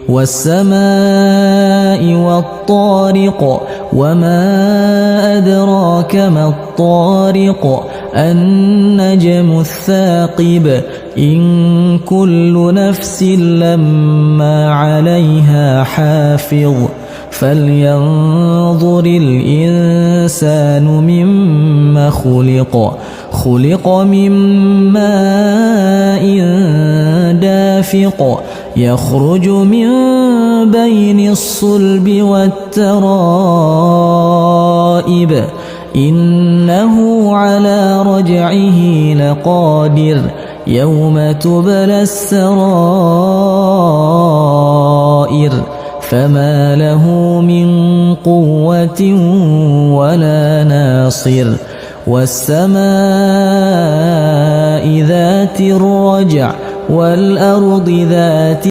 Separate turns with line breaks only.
والسماء والطارق وما أدراك ما الطارق النجم الثاقب إن كل نفس لما عليها حافظ فلينظر الإنسان مما خلق من ماء دافق يخرج من بين الصلب والترائب إنه على رجعه لقادر يوم تبلى السرائر فما له من قوة ولا ناصر والسماء ذات الرجع والأرض ذات